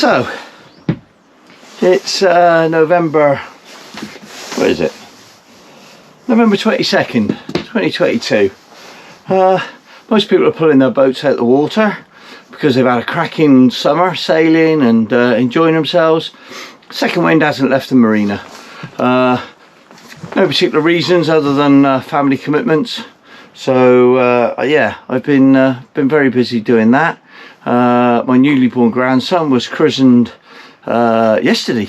So it's November, what is it? November 22nd, 2022. Most people are pulling their boats out of the water because they've had a cracking summer sailing and enjoying themselves. Second wind hasn't left the marina. No particular reasons other than family commitments. So yeah, I've been very busy doing that. My newly born grandson was christened yesterday.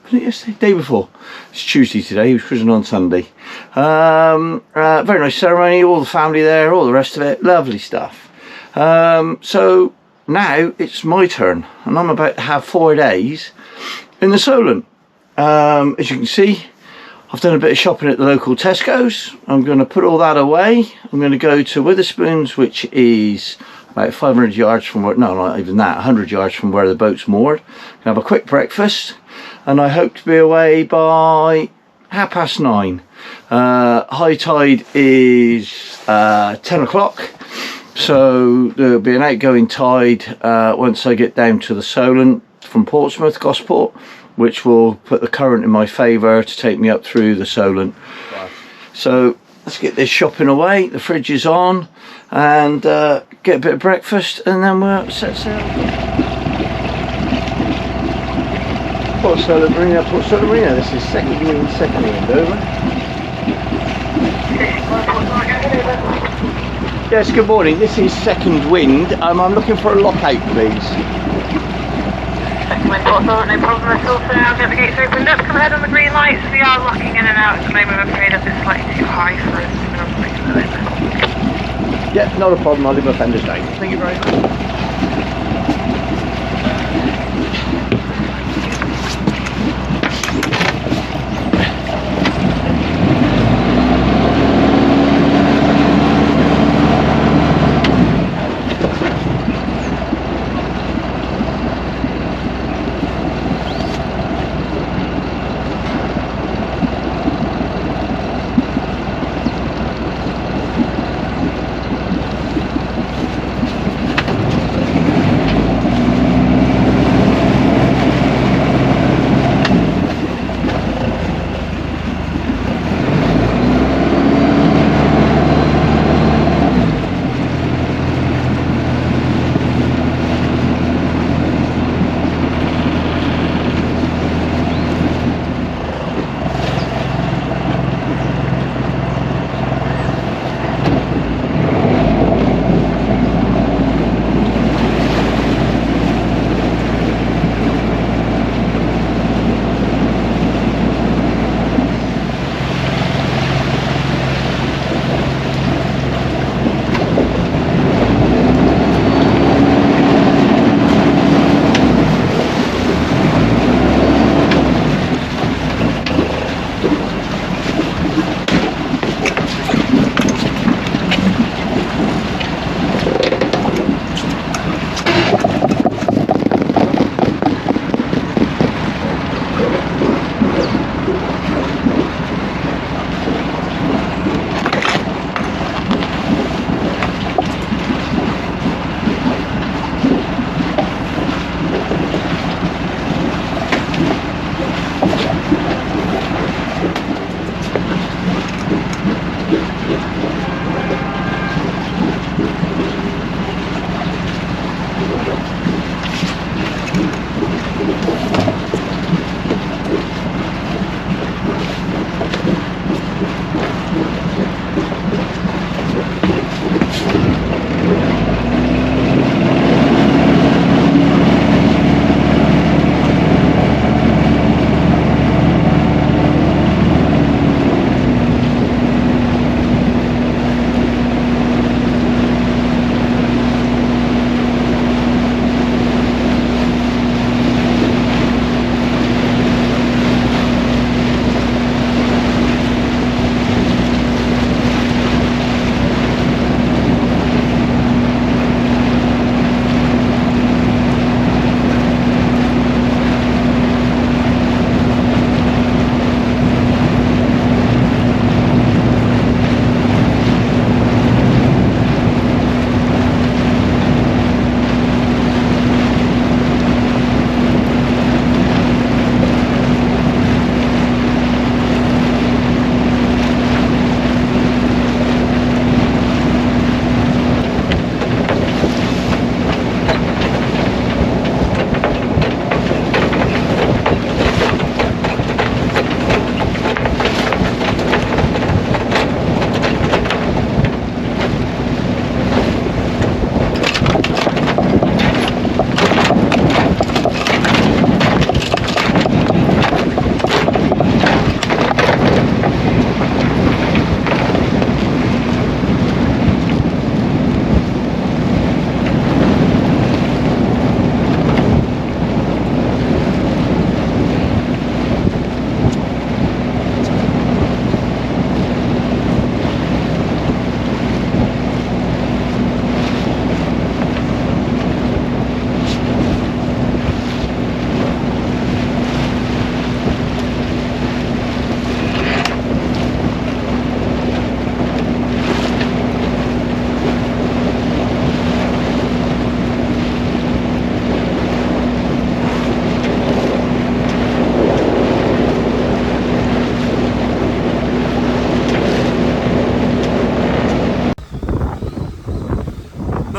Was it yesterday? Day before. It's Tuesday today. He was christened on Sunday. Very nice ceremony. All the family there. All the rest of it. Lovely stuff. So now it's my turn, and I'm about to have 4 days in the Solent. As you can see, I've done a bit of shopping at the local Tesco's. I'm going to put all that away. I'm going to go to Witherspoons, which is about 500 yards from where, no, not even that, 100 yards from where the boat's moored. Have a quick breakfast, and I hope to be away by 9:30. High tide is 10 o'clock, so there'll be an outgoing tide once I get down to the Solent from Portsmouth, Gosport, which will put the current in my favour to take me up through the Solent. Wow. So let's get this shopping away, the fridge is on, and get a bit of breakfast, and then we'll set sail. Port Solent Marina, this is second wind, over. Yes, good morning, this is second wind. I'm looking for a lockout, please. Second wind, Port Solent, no problem at all. So now get the gates opened up, come ahead on the green lights. We are locking in and out at the moment. I'm afraid it's slightly too high for us. Yeah, not a problem, I'll leave my fenders down. Thank you very much.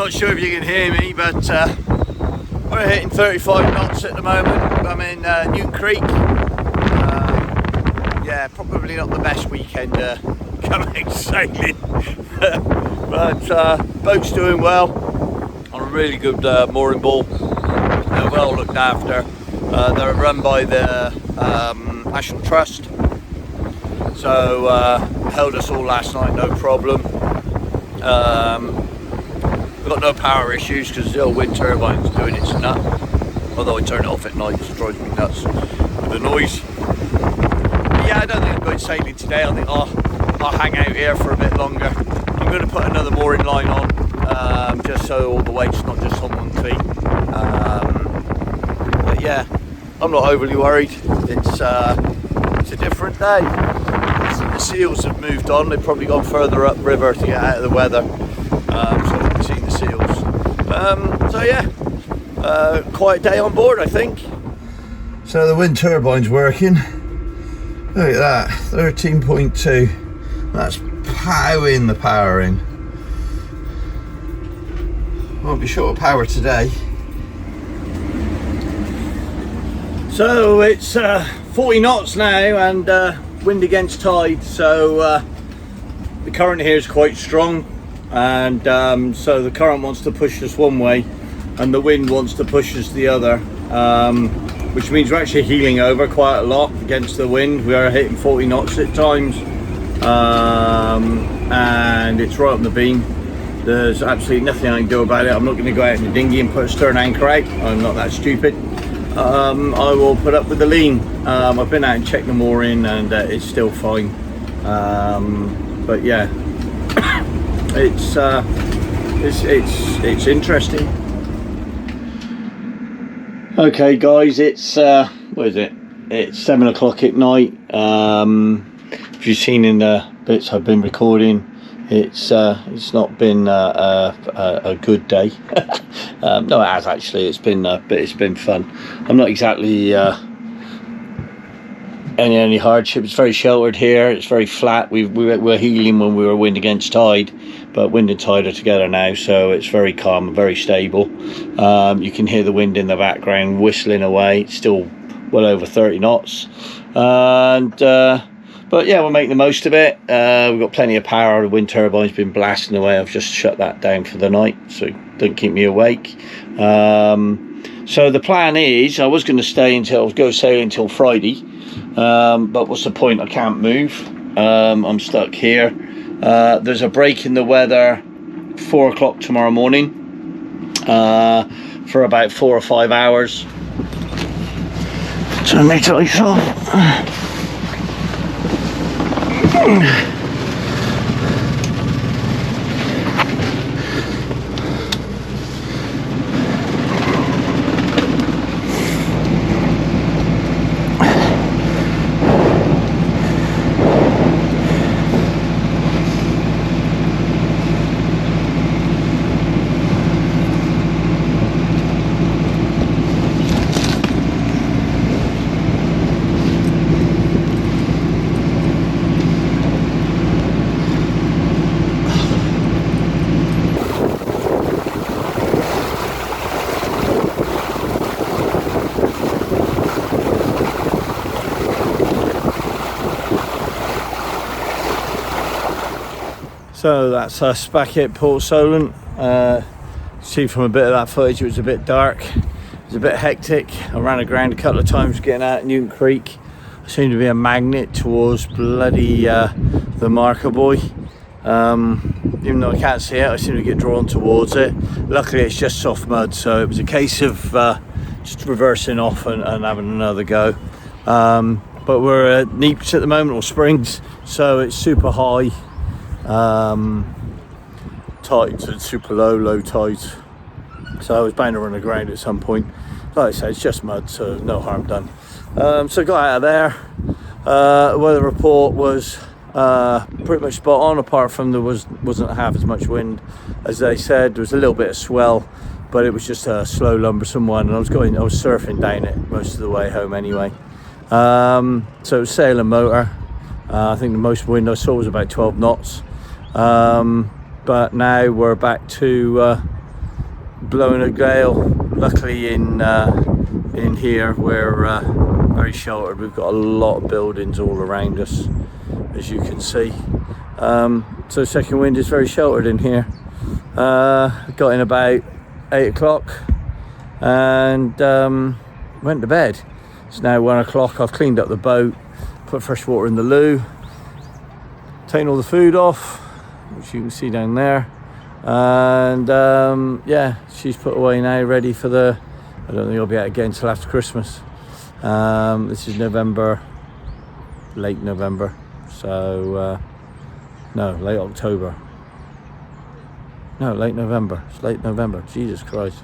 not sure if you can hear me, but we're hitting 35 knots at the moment. I'm in Newton Creek. Yeah, probably not the best weekend coming sailing, but boat's doing well on a really good mooring ball. They're well looked after. They're run by the National Trust, so held us all last night, no problem. We've got no power issues because the old wind turbine's doing its nut, although I turn it off at night because it drives me nuts with the noise. But yeah, I don't think I'm going sailing today. I think I'll hang out here for a bit longer. I'm going to put another mooring line on, just so all the weight's not just on one feet. But yeah, I'm not overly worried. It's a different day. The seals have moved on. They've probably gone further upriver to get out of the weather, so I haven't seen the seals. So yeah, quiet day on board, I think. So the wind turbine's working. Look at that, 13.2. That's powering the power in. Won't be short of power today. So it's 40 knots now and wind against tide, so the current here is quite strong, and so the current wants to push us one way and the wind wants to push us the other, which means we're actually heeling over quite a lot against the wind. We are hitting 40 knots at times, and it's right on the beam. There's absolutely nothing I can do about it. I'm not going to go out in the dinghy and put a stern anchor out. I'm not that stupid. I will put up with the lean. I've been out and checked the mooring and it's still fine. But yeah, it's interesting. Okay guys, it's what is it? It's 7 o'clock at night. If you've seen in the bits I've been recording, it's not been a good day. No, it has actually. It's been but it's been fun. I'm not exactly any hardship. It's very sheltered here. It's very flat. We're heeling when we were wind against tide, but wind and tide are together now, so it's very calm and very stable. You can hear the wind in the background whistling away. It's still well over 30 knots, and but yeah, we'll make the most of it. We've got plenty of power. The wind turbine's been blasting away. I've just shut that down for the night, so it don't keep me awake. So the plan is, I was going to stay until go sailing until Friday, but what's the point? I can't move. I'm stuck here. There's a break in the weather 4 o'clock tomorrow morning for about 4 or 5 hours. Turn my lights off. So that's us back at Port Solent. See from a bit of that footage, it was a bit dark, it was a bit hectic. I ran aground a couple of times getting out at Newton Creek. I seem to be a magnet towards bloody the marker buoy. Even though I can't see it, I seem to get drawn towards it. Luckily it's just soft mud, so it was a case of just reversing off and having another go. But we're at Neeps at the moment, or Springs, so it's super high. Tides and super low tides, so I was bound to run aground at some point. Like I said, it's just mud, so no harm done. So got out of there. Weather report was pretty much spot on, apart from there wasn't half as much wind as they said. There was a little bit of swell, but it was just a slow lumbersome one, and I was surfing down it most of the way home anyway. So it was sail and motor. I think the most wind I saw was about 12 knots. But now we're back to blowing a gale. Luckily in here we're very sheltered. We've got a lot of buildings all around us, as you can see. So second wind is very sheltered in here. Got in about 8 o'clock and went to bed. It's now 1 o'clock. I've cleaned up the boat, put fresh water in the loo, taken all the food off, which you can see down there, and yeah, she's put away now, ready for the, I don't think I'll be out again until after Christmas. This is November, late November, so no, late October. No, late November. It's late November. Jesus Christ.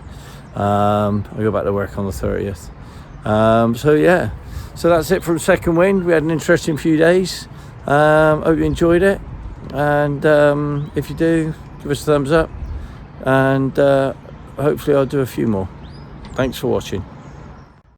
I go back to work on the 30th. So yeah, so that's it from Second Wind. We had an interesting few days. Hope you enjoyed it, and if you do, give us a thumbs up, and hopefully I'll do a few more. Thanks for watching.